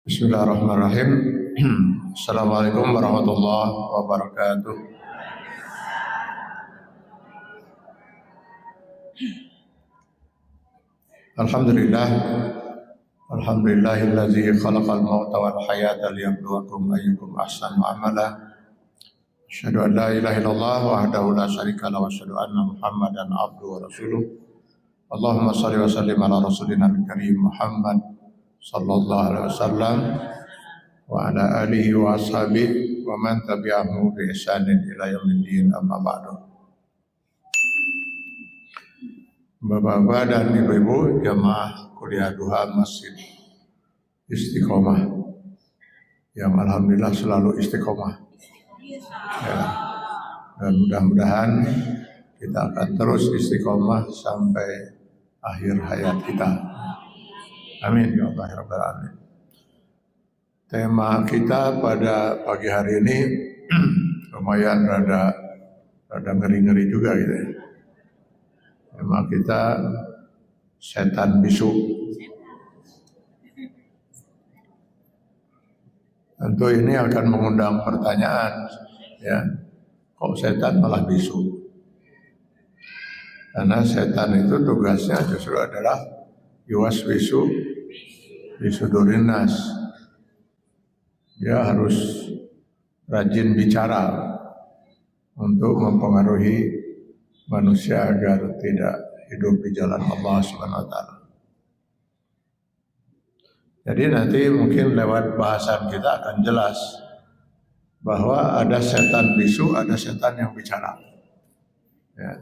Bismillahirrahmanirrahim. Assalamualaikum warahmatullahi wabarakatuh. Alhamdulillah. Alhamdulillahillazi khalaqal mauta wal hayata liyabluwakum ayyukum ahsanu amala. Asyhadu an la ilaha illallah wahdahu la syarika lahu wa asyhadu anna Muhammadan abduhu wa rasuluh. Allahumma shalli wa sallim ala rasulina al-karim Muhammad sallallahu alaihi wasallam wa ala alihi wa ashabihi wa man tabi'ahum bi ihsanin ila yaumiddin, amma ba'du. Bapak-bapak dan ibu-ibu jamaah kuliah duha Masjid Istiqomah yang alhamdulillah selalu istiqomah ya. Dan mudah-mudahan kita akan terus istiqomah sampai akhir hayat kita. Amin ya Allah ya Rabbal Alamin. Tema kita pada pagi hari ini lumayan rada ngeri-ngeri juga gitu ya. Tema kita setan bisu. Tentu ini akan mengundang pertanyaan ya. Kok setan malah bisu? Karena setan itu tugasnya justru adalah yuwaswisu bisudurin nas. Dia harus rajin bicara untuk mempengaruhi manusia agar tidak hidup di jalan Allah Subhanahu wa taala. Jadi nanti mungkin lewat bahasan kita akan jelas bahwa ada setan bisu, ada setan yang bicara. Ya.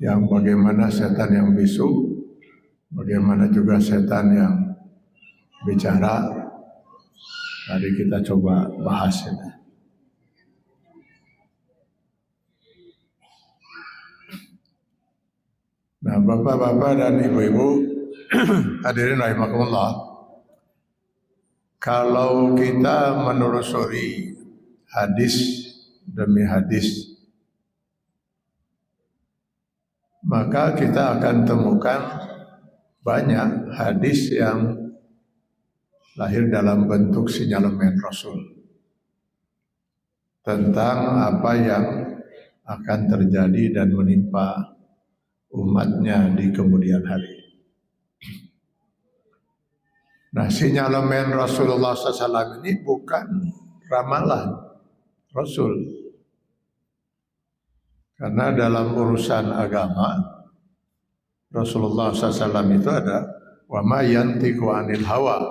Yang bagaimana setan yang bisu, bagaimana juga setan yang bicara. Mari kita coba bahas ini. Nah, bapak-bapak dan ibu-ibu hadirin rahimakumullah, kalau kita menelusuri hadis demi hadis, maka kita akan temukan banyak hadis yang lahir dalam bentuk sinyalemen Rasul tentang apa yang akan terjadi dan menimpa umatnya di kemudian hari. Nah, sinyalemen Rasulullah SAW ini bukan ramalan Rasul. Karena dalam urusan agama Rasulullah SAW itu ada wa ma yantiqu anil hawa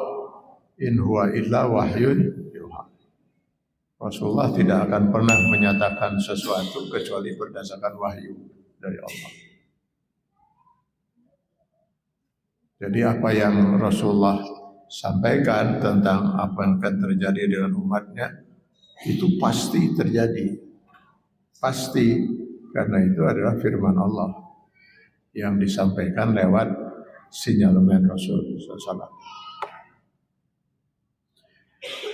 in huwa illa wahyun yuha. Rasulullah tidak akan pernah menyatakan sesuatu kecuali berdasarkan wahyu dari Allah. Jadi apa yang Rasulullah sampaikan tentang apa yang akan terjadi dengan umatnya itu pasti terjadi. Pasti. Karena itu adalah firman Allah yang disampaikan lewat sinyalemen Rasul SAW.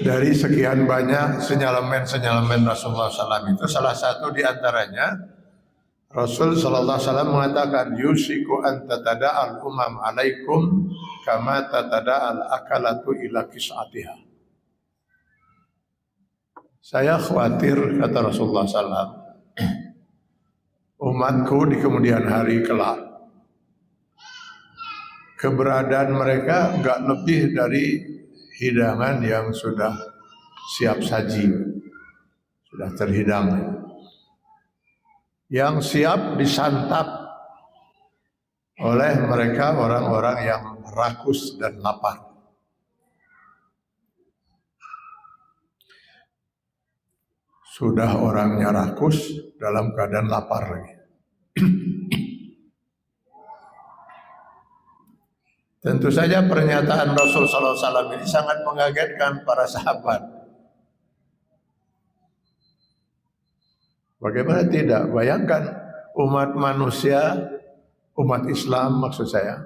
Dari sekian banyak sinyalemen Rasulullah SAW itu salah satu diantaranya Rasul SAW mengatakan yusiku an tatada'al umam alaikum kama tatada'al akalatu ila kis'atiha. Saya khawatir, kata Rasulullah SAW, umatku di kemudian hari kelak keberadaan mereka enggak lebih dari hidangan yang sudah siap saji, sudah terhidang, yang siap disantap oleh mereka orang-orang yang rakus dan lapar. Sudah orangnya rakus dalam keadaan lapar lagi. Tentu saja pernyataan Rasul SAW ini sangat mengagetkan para sahabat. Bagaimana tidak? Bayangkan umat manusia, umat Islam maksud saya,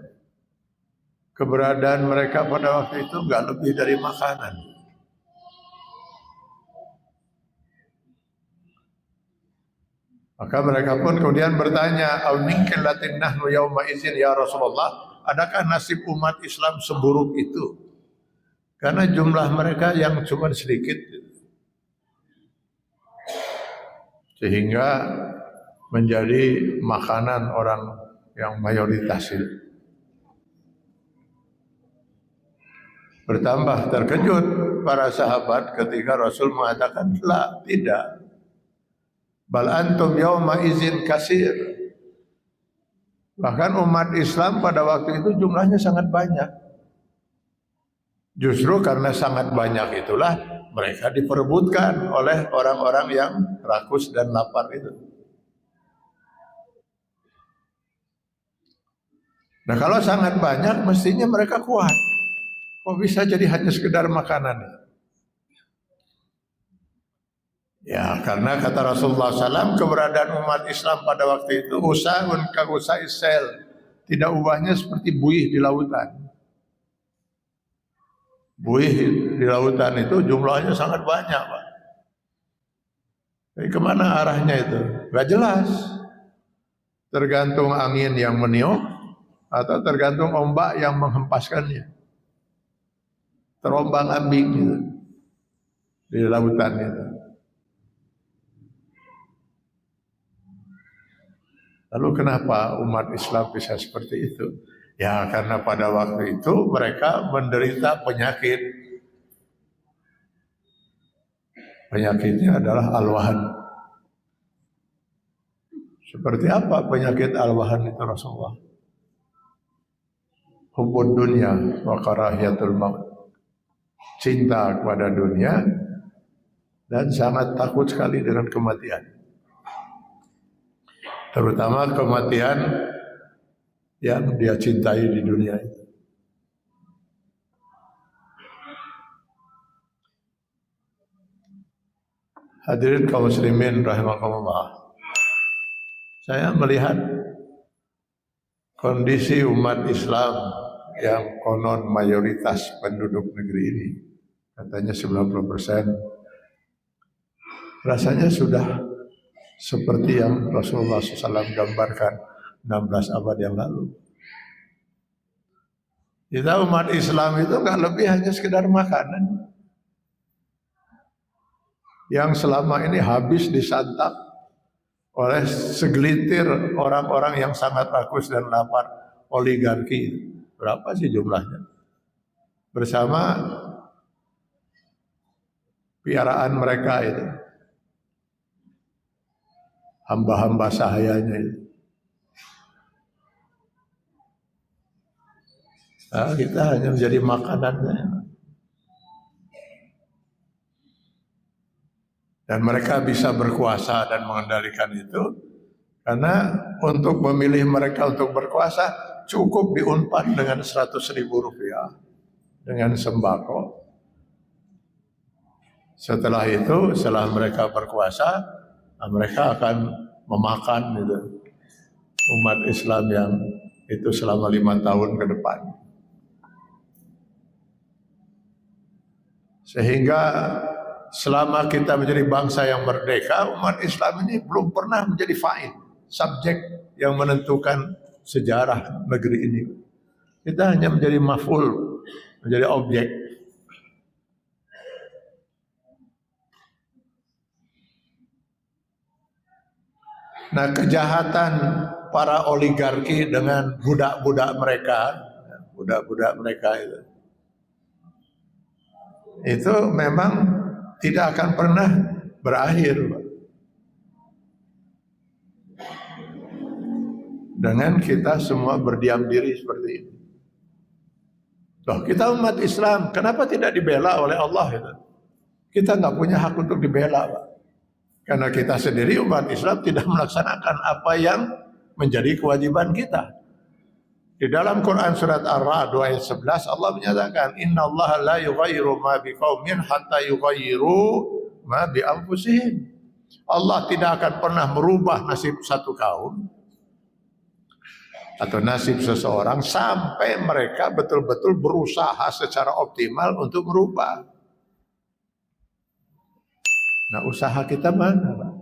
keberadaan mereka pada waktu itu enggak lebih dari makanan. Maka mereka pun kemudian bertanya, "Au min qillatin nahnu yauma idzin ya Rasulullah, adakah nasib umat Islam seburuk itu? Karena jumlah mereka yang cuma sedikit. Sehingga menjadi makanan orang yang mayoritas itu. Bertambah terkejut para sahabat ketika Rasul mengatakan, "La, tidak. Bal antum yauma izin kasir." Bahkan umat Islam pada waktu itu jumlahnya sangat banyak. Justru karena sangat banyak itulah mereka diperebutkan oleh orang-orang yang rakus dan lapar itu. Nah, kalau sangat banyak mestinya mereka kuat. Kok bisa jadi hanya sekedar makanan? Ya, karena kata Rasulullah SAW, keberadaan umat Islam pada waktu itu usaun kagusai sel, tidak ubahnya seperti buih di lautan. Buih di lautan itu jumlahnya sangat banyak, Pak. Tapi kemana arahnya itu? Gak jelas. Tergantung angin yang meniup atau tergantung ombak yang menghempaskannya. Terombang ambing gitu, di lautan itu. Lalu kenapa umat Islam bisa seperti itu? Ya karena pada waktu itu mereka menderita penyakit. Penyakitnya adalah alwahan. Seperti apa penyakit alwahan itu Rasulullah? Hubbud dunya wa karahiyatul maut. Cinta kepada dunia dan sangat takut sekali dengan kematian. Terutama kematian yang dia cintai di dunia itu. Hadirin kaum muslimin rahimakumullah. Saya melihat kondisi umat Islam yang konon mayoritas penduduk negeri ini, katanya 90%, rasanya sudah seperti yang Rasulullah SAW gambarkan 16 abad yang lalu. Kita umat Islam itu nggak lebih hanya sekedar makanan yang selama ini habis disantap oleh segelintir orang-orang yang sangat rakus dan lapar, oligarki. Berapa sih jumlahnya? Bersama piaraan mereka itu, hamba-hamba sahayanya itu. Nah, kita hanya menjadi makanannya. Dan mereka bisa berkuasa dan mengendalikan itu karena untuk memilih mereka untuk berkuasa cukup diunpan dengan 100.000 rupiah dengan sembako. Setelah itu, setelah mereka berkuasa, mereka akan memakan itu umat Islam yang itu selama 5 tahun ke depan. Sehingga selama kita menjadi bangsa yang merdeka, umat Islam ini belum pernah menjadi fa'il, subjek yang menentukan sejarah negeri ini. Kita hanya menjadi maf'ul, menjadi objek. Nah, kejahatan para oligarki dengan budak-budak mereka itu memang tidak akan pernah berakhir, Pak. Dengan kita semua berdiam diri seperti ini. Loh, kita umat Islam, kenapa tidak dibela oleh Allah itu? Kita nggak punya hak untuk dibela, Pak. Karena kita sendiri umat Islam tidak melaksanakan apa yang menjadi kewajiban kita. Di dalam Quran surat Ar-Ra'd ayat 11 Allah menyatakan, "Innallaha la yughayyiru ma biqaumin hatta yughayyiru ma bi anfusihim." Allah tidak akan pernah merubah nasib satu kaum atau nasib seseorang sampai mereka betul-betul berusaha secara optimal untuk merubah. Nah, usaha kita mana, Pak?